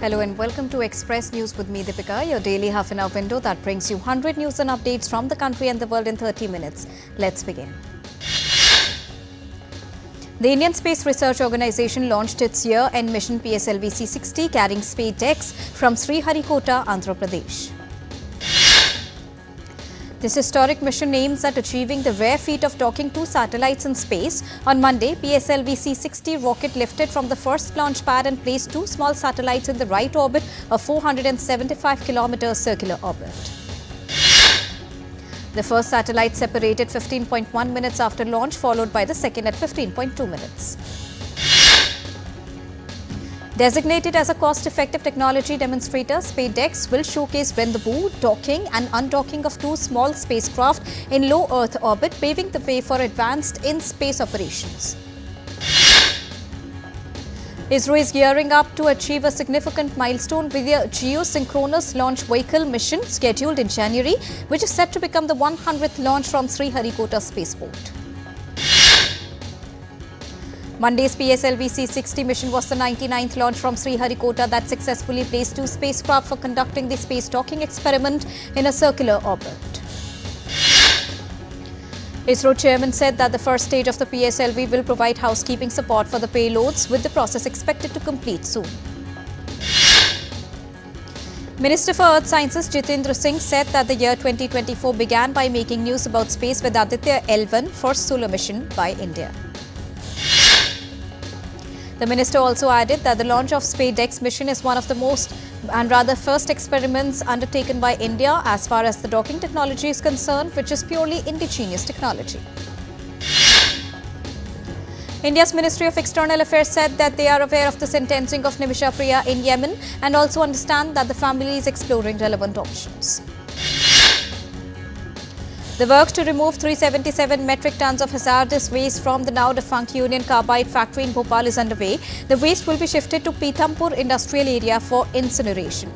Hello and welcome to Express News with me, Deepika, your daily half-an-hour window that brings you 100 news and updates from the country and the world in 30 minutes. Let's begin. The Indian Space Research Organisation launched its year-end mission PSLV C-60 carrying SpaceX from Sriharikota, Andhra Pradesh. This historic mission aims at achieving the rare feat of docking two satellites in space. On Monday, PSLV C-60 rocket lifted from the first launch pad and placed two small satellites in the right orbit, a 475-kilometer circular orbit. The first satellite separated 15.1 minutes after launch, followed by the second at 15.2 minutes. Designated as a cost-effective technology demonstrator, SpaceX will showcase rendezvous, docking and undocking of two small spacecraft in low Earth orbit, paving the way for advanced in-space operations. ISRO is gearing up to achieve a significant milestone with a geosynchronous launch vehicle mission scheduled in January, which is set to become the 100th launch from Sriharikota spaceport. Monday's PSLV C-60 mission was the 99th launch from Sriharikota that successfully placed two spacecraft for conducting the space docking experiment in a circular orbit. ISRO chairman said that the first stage of the PSLV will provide housekeeping support for the payloads, with the process expected to complete soon. Minister for Earth Sciences Jitendra Singh said that the year 2024 began by making news about space with Aditya L1 first solar mission by India. The minister also added that the launch of SpaceX mission is one of the most and rather first experiments undertaken by India as far as the docking technology is concerned, which is purely indigenous technology. India's Ministry of External Affairs said that they are aware of the sentencing of Nimisha Priya in Yemen and also understand that the family is exploring relevant options. The work to remove 377 metric tons of hazardous waste from the now-defunct Union Carbide factory in Bhopal is underway. The waste will be shifted to Pithampur industrial area for incineration.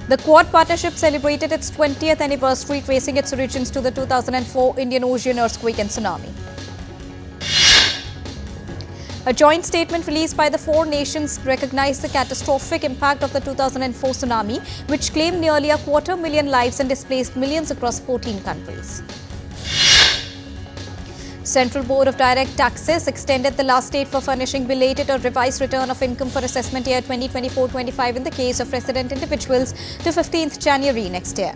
The Quad partnership celebrated its 20th anniversary, tracing its origins to the 2004 Indian Ocean earthquake and tsunami. A joint statement released by the four nations recognized the catastrophic impact of the 2004 tsunami, which claimed nearly 250,000 lives and displaced millions across 14 countries. Central Board of Direct Taxes extended the last date for furnishing belated or revised return of income for assessment year 2024-25 in the case of resident individuals to 15th January next year.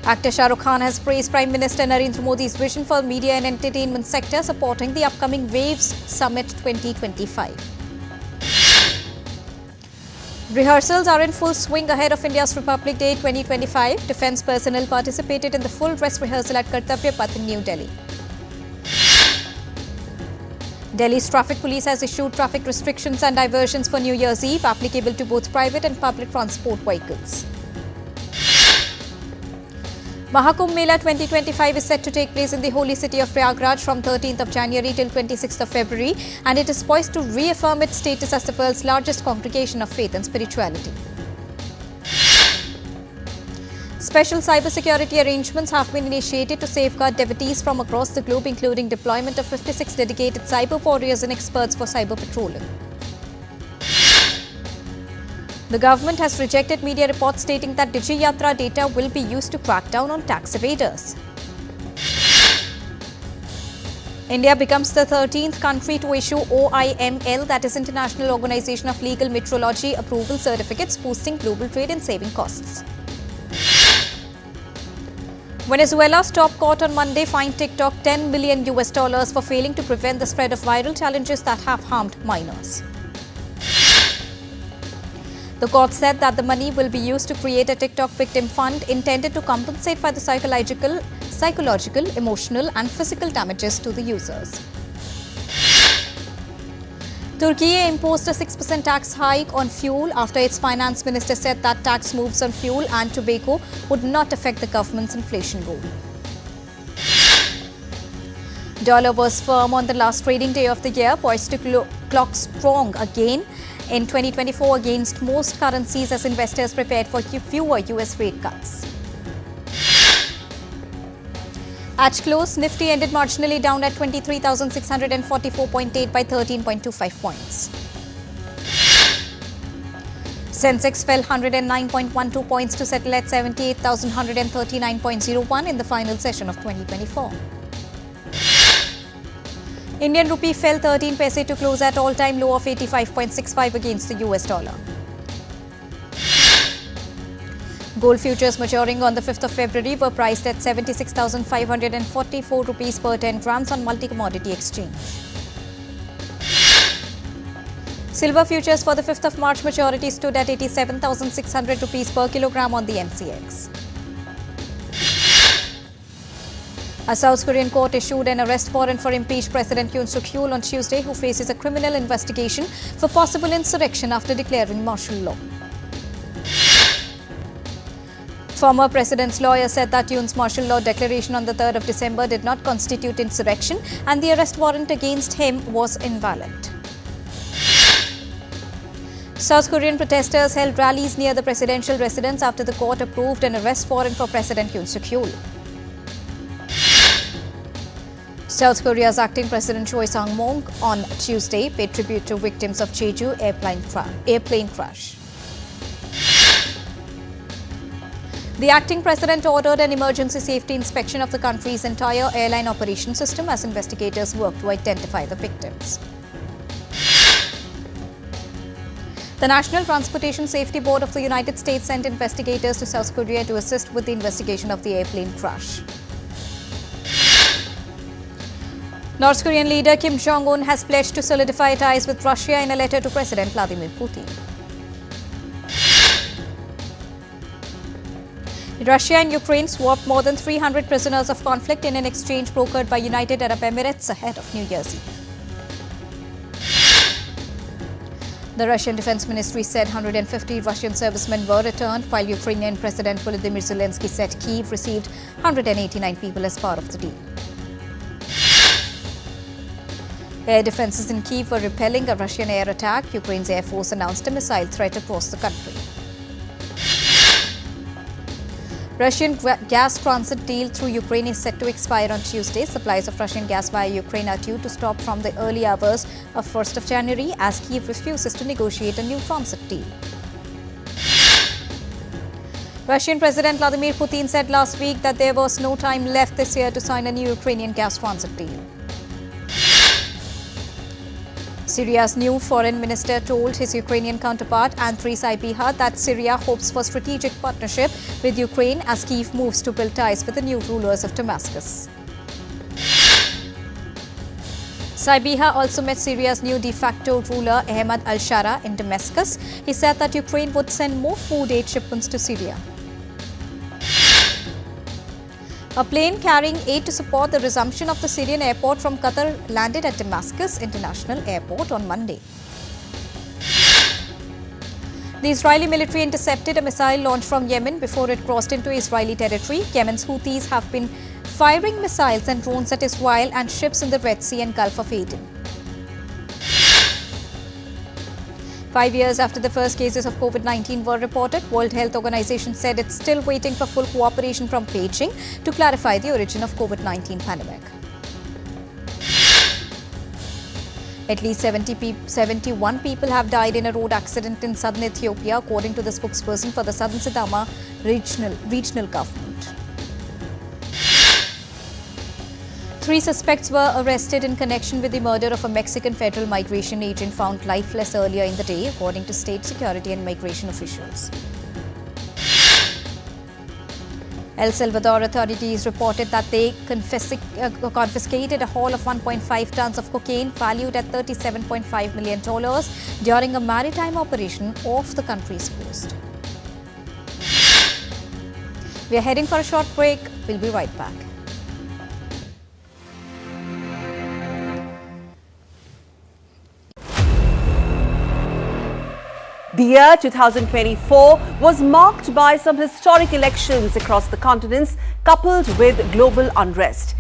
Actor Shah Rukh Khan has praised Prime Minister Narendra Modi's vision for media and entertainment sector, supporting the upcoming Waves Summit 2025. Rehearsals are in full swing ahead of India's Republic Day 2025. Defence personnel participated in the full dress rehearsal at Kartavya Path in New Delhi. Delhi's traffic police has issued traffic restrictions and diversions for New Year's Eve, applicable to both private and public transport vehicles. Mahakumbh Mela 2025 is set to take place in the holy city of Prayagraj from 13th of January till 26th of February, and it is poised to reaffirm its status as the world's largest congregation of faith and spirituality. Special cybersecurity arrangements have been initiated to safeguard devotees from across the globe, including deployment of 56 dedicated cyber warriors and experts for cyber patrolling. The government has rejected media reports stating that DigiYatra data will be used to crack down on tax evaders. India becomes the 13th country to issue OIML, that is International Organization of Legal Metrology, approval certificates, boosting global trade and saving costs. Venezuela's top court on Monday fined TikTok $10 million for failing to prevent the spread of viral challenges that have harmed minors. The court said that the money will be used to create a TikTok victim fund intended to compensate for the psychological, emotional and physical damages to the users. Turkey imposed a 6% tax hike on fuel after its finance minister said that tax moves on fuel and tobacco would not affect the government's inflation goal. Dollar was firm on the last trading day of the year, poised to clock strong again in 2024 against most currencies as investors prepared for fewer US rate cuts. At close, Nifty ended marginally down at 23,644.8 by 13.25 points. Sensex fell 109.12 points to settle at 78,139.01 in the final session of 2024. Indian rupee fell 13 paise to close at all-time low of 85.65 against the US dollar. Gold futures maturing on the 5th of February were priced at 76,544 rupees per 10 grams on multi-commodity exchange. Silver futures for the 5th of March maturity stood at 87,600 rupees per kilogram on the MCX. A South Korean court issued an arrest warrant for impeached President Yoon Suk-yeol on Tuesday, who faces a criminal investigation for possible insurrection after declaring martial law. Former president's lawyer said that Yoon's martial law declaration on the 3rd of December did not constitute insurrection and the arrest warrant against him was invalid. South Korean protesters held rallies near the presidential residence after the court approved an arrest warrant for President Yoon Suk-yeol. South Korea's acting President Choi Sang-mong on Tuesday paid tribute to victims of Jeju airplane crash. The acting president ordered an emergency safety inspection of the country's entire airline operation system as investigators work to identify the victims. The National Transportation Safety Board of the United States sent investigators to South Korea to assist with the investigation of the airplane crash. North Korean leader Kim Jong-un has pledged to solidify ties with Russia in a letter to President Vladimir Putin. Russia and Ukraine swapped more than 300 prisoners of conflict in an exchange brokered by United Arab Emirates ahead of New Year's Eve. The Russian Defense Ministry said 150 Russian servicemen were returned, while Ukrainian President Volodymyr Zelensky said Kyiv received 189 people as part of the deal. Air defenses in Kyiv were repelling a Russian air attack. Ukraine's Air Force announced a missile threat across the country. Russian gas transit deal through Ukraine is set to expire on Tuesday. Supplies of Russian gas via Ukraine are due to stop from the early hours of 1st of January as Kyiv refuses to negotiate a new transit deal. Russian President Vladimir Putin said last week that there was no time left this year to sign a new Ukrainian gas transit deal. Syria's new foreign minister told his Ukrainian counterpart Andriy Sybiha that Syria hopes for strategic partnership with Ukraine as Kyiv moves to build ties with the new rulers of Damascus. Sybiha also met Syria's new de facto ruler Ahmad al-Shara in Damascus. He said that Ukraine would send more food aid shipments to Syria. A plane carrying aid to support the resumption of the Syrian airport from Qatar landed at Damascus International Airport on Monday. The Israeli military intercepted a missile launched from Yemen before it crossed into Israeli territory. Yemen's Houthis have been firing missiles and drones at Israel and ships in the Red Sea and Gulf of Aden. 5 years after the first cases of COVID-19 were reported, World Health Organization said it's still waiting for full cooperation from Beijing to clarify the origin of COVID-19 pandemic. At least 71 people have died in a road accident in southern Ethiopia, according to the spokesperson for the Southern Sidama regional government. 3 suspects were arrested in connection with the murder of a Mexican federal migration agent found lifeless earlier in the day, according to state security and migration officials. El Salvador authorities reported that they confiscated a haul of 1.5 tons of cocaine valued at $37.5 million during a maritime operation off the country's coast. We are heading for a short break. We'll be right back. The year 2024 was marked by some historic elections across the continents, coupled with global unrest.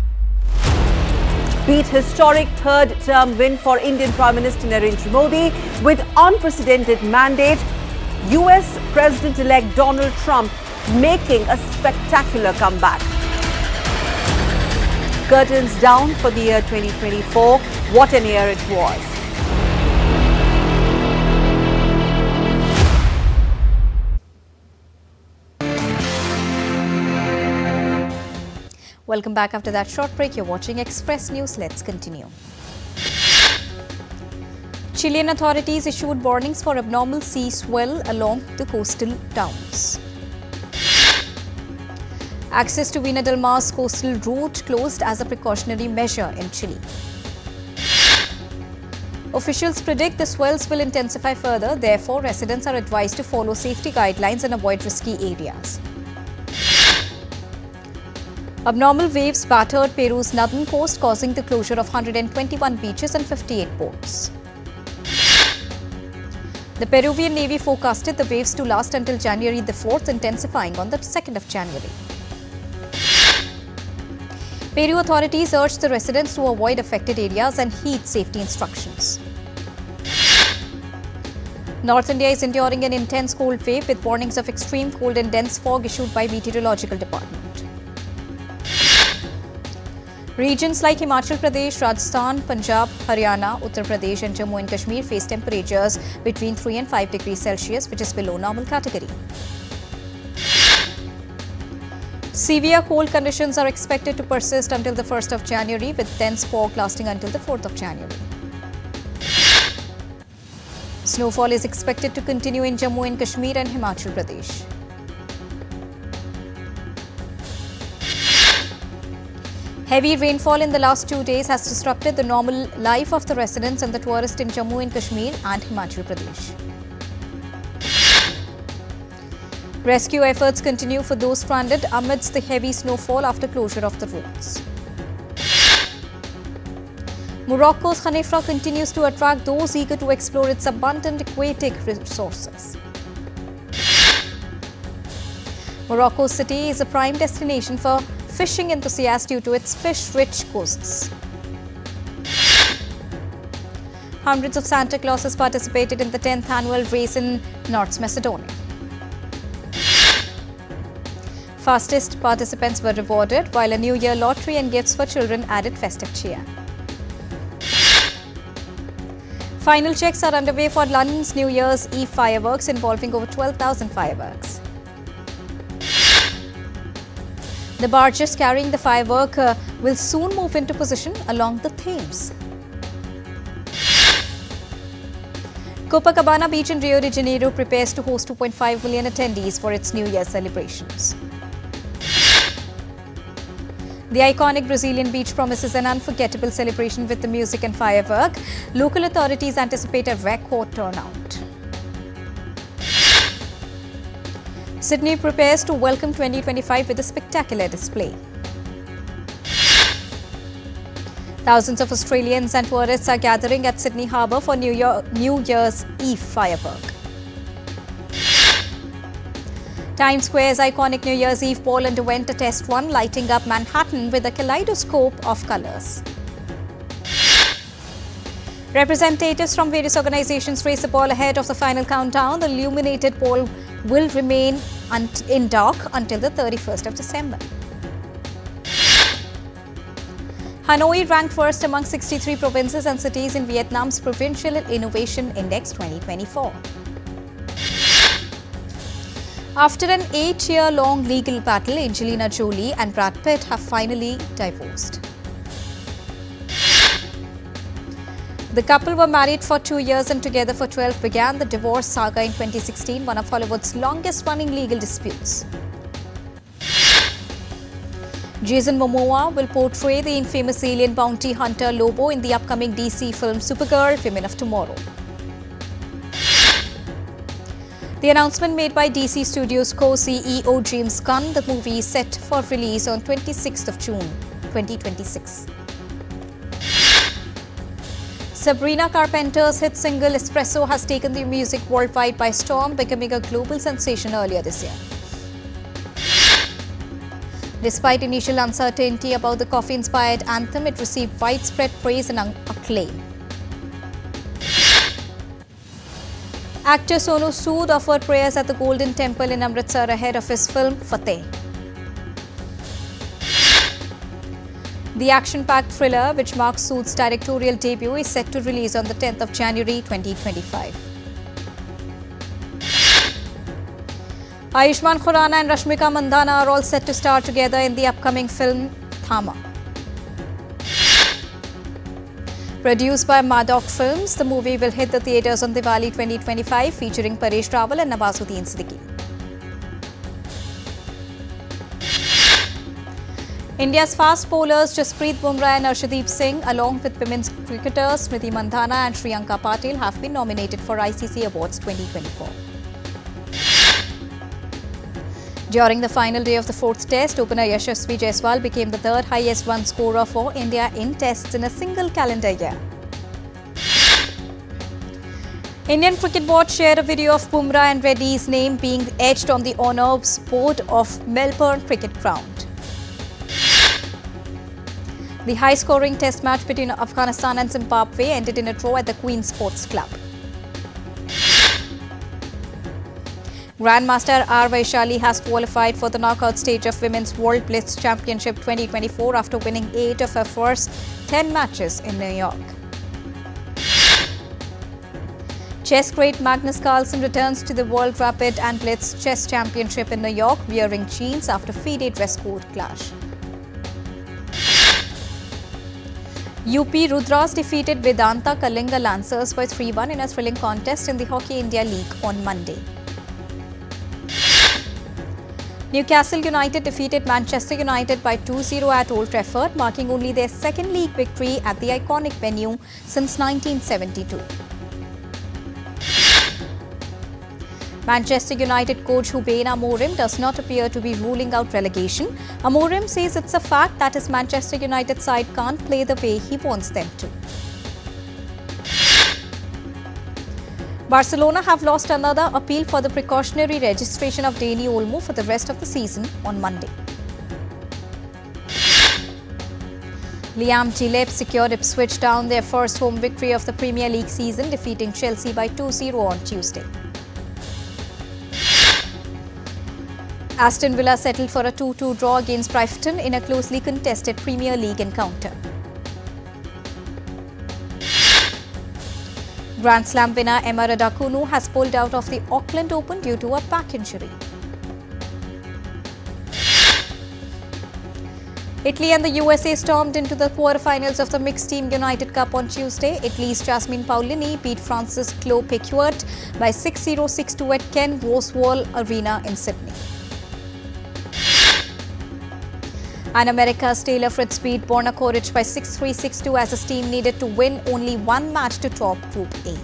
Beat historic third-term win for Indian Prime Minister Narendra Modi with unprecedented mandate, US President-elect Donald Trump making a spectacular comeback. curtains down for the year 2024. What an year it was. Welcome back after that short break. You're watching Express News. Let's continue. Chilean authorities issued warnings for abnormal sea swell along the coastal towns. Access to Vina del Mar's coastal route closed as a precautionary measure in Chile. Officials predict the swells will intensify further. Therefore, residents are advised to follow safety guidelines and avoid risky areas. Abnormal waves battered Peru's northern coast, causing the closure of 121 beaches and 58 ports. The Peruvian Navy forecasted the waves to last until January the 4th, intensifying on the 2nd of January. Peru authorities urged the residents to avoid affected areas and heed safety instructions. North India is enduring an intense cold wave with warnings of extreme cold and dense fog issued by Meteorological Department. Regions like Himachal Pradesh, Rajasthan, Punjab, Haryana, Uttar Pradesh and Jammu and Kashmir face temperatures between 3 and 5 degrees Celsius, which is below normal category. Severe cold conditions are expected to persist until the 1st of January, with dense fog lasting until the 4th of January. Snowfall is expected to continue in Jammu and Kashmir and Himachal Pradesh. Heavy rainfall in the last 2 days has disrupted the normal life of the residents and the tourists in Jammu and Kashmir and Himachal Pradesh. Rescue efforts continue for those stranded amidst the heavy snowfall after closure of the roads. Morocco's Khanifra continues to attract those eager to explore its abundant aquatic resources. Morocco's city is a prime destination for fishing enthusiasts due to its fish-rich coasts. Hundreds of Santa Clauses participated in the 10th annual race in North Macedonia. Fastest participants were rewarded, while a New Year lottery and gifts for children added festive cheer. Final checks are underway for London's New Year's Eve fireworks, involving over 12,000 fireworks. The barges carrying the firework will soon move into position along the Thames. Copacabana Beach in Rio de Janeiro prepares to host 2.5 million attendees for its New Year celebrations. The iconic Brazilian beach promises an unforgettable celebration with the music and firework. Local authorities anticipate a record turnout. Sydney prepares to welcome 2025 with a spectacular display. Thousands of Australians and tourists are gathering at Sydney Harbour for New Year's Eve firework. Times Square's iconic New Year's Eve ball underwent a test run, lighting up Manhattan with a kaleidoscope of colours. Representatives from various organizations race the ball ahead of the final countdown. The illuminated ball will remain in dark until the 31st of December. Hanoi ranked first among 63 provinces and cities in Vietnam's Provincial Innovation Index 2024. After an 8-year-long legal battle, Angelina Jolie and Brad Pitt have finally divorced. The couple were married for 2 years and together for 12 began the divorce saga in 2016, one of Hollywood's longest-running legal disputes. Jason Momoa will portray the infamous alien bounty hunter Lobo in the upcoming DC film Supergirl, Women of Tomorrow. The announcement made by DC Studios co-CEO James Gunn, the movie is set for release on 26th of June, 2026. Sabrina Carpenter's hit single Espresso has taken the music worldwide by storm, becoming a global sensation earlier this year. Despite initial uncertainty about the coffee-inspired anthem, it received widespread praise and acclaim. Actor Sonu Sood offered prayers at the Golden Temple in Amritsar ahead of his film Fateh. The action-packed thriller, which marks Sood's directorial debut, is set to release on the 10th of January 2025. Ayushmann Khurrana and Rashmika Mandanna are all set to star together in the upcoming film Thama. Produced by Maddock Films, the movie will hit the theatres on Diwali 2025, featuring Paresh Rawal and Nawazuddin Siddiqui. India's fast bowlers Jasprit Bumrah and Arshdeep Singh, along with women's cricketers Smriti Mandhana and Shriyanka Patil, have been nominated for ICC Awards 2024. During the final day of the fourth test, opener Yashasvi Jaiswal became the third highest run scorer for India in tests in a single calendar year. Indian Cricket Board shared a video of Bumrah and Reddy's name being etched on the honours board of Melbourne Cricket Ground. The high-scoring test match between Afghanistan and Zimbabwe ended in a draw at the Queen's Sports Club. Grandmaster R. Vaishali has qualified for the knockout stage of Women's World Blitz Championship 2024 after winning 8 of her first 10 matches in New York. Chess great Magnus Carlsen returns to the World Rapid and Blitz Chess Championship in New York wearing jeans after FIDE dress code clash. UP Rudras defeated Vedanta Kalinga Lancers by 3-1 in a thrilling contest in the Hockey India League on Monday. Newcastle United defeated Manchester United by 2-0 at Old Trafford, marking only their second league victory at the iconic venue since 1972. Manchester United coach Ruben Amorim does not appear to be ruling out relegation. Amorim says it's a fact that his Manchester United side can't play the way he wants them to. Barcelona have lost another appeal for the precautionary registration of Dani Olmo for the rest of the season on Monday. Liam Gillespie secured Ipswich Town their first home victory of the Premier League season, defeating Chelsea by 2-0 on Tuesday. Aston Villa settled for a 2-2 draw against Brighton in a closely contested Premier League encounter. Grand Slam winner Emma Raducanu has pulled out of the Auckland Open due to a back injury. Italy and the USA stormed into the quarterfinals of the Mixed Team United Cup on Tuesday. Italy's Jasmine Paolini beat France's Chloe Piquet by 6-0, 6-2 at Ken Rosewall Arena in Sydney. And America's Taylor Fritz beat Borna Koric by 6-3, 6-2 as his team needed to win only one match to top Group A.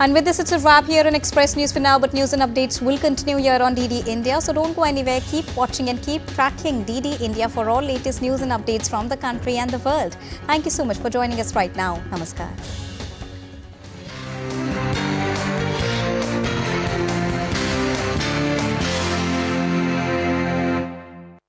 And with this, it's a wrap here on Express News for now, but news and updates will continue here on DD India. So don't go anywhere. Keep watching and keep tracking DD India for all latest news and updates from the country and the world. Thank you so much for joining us right now. Namaskar.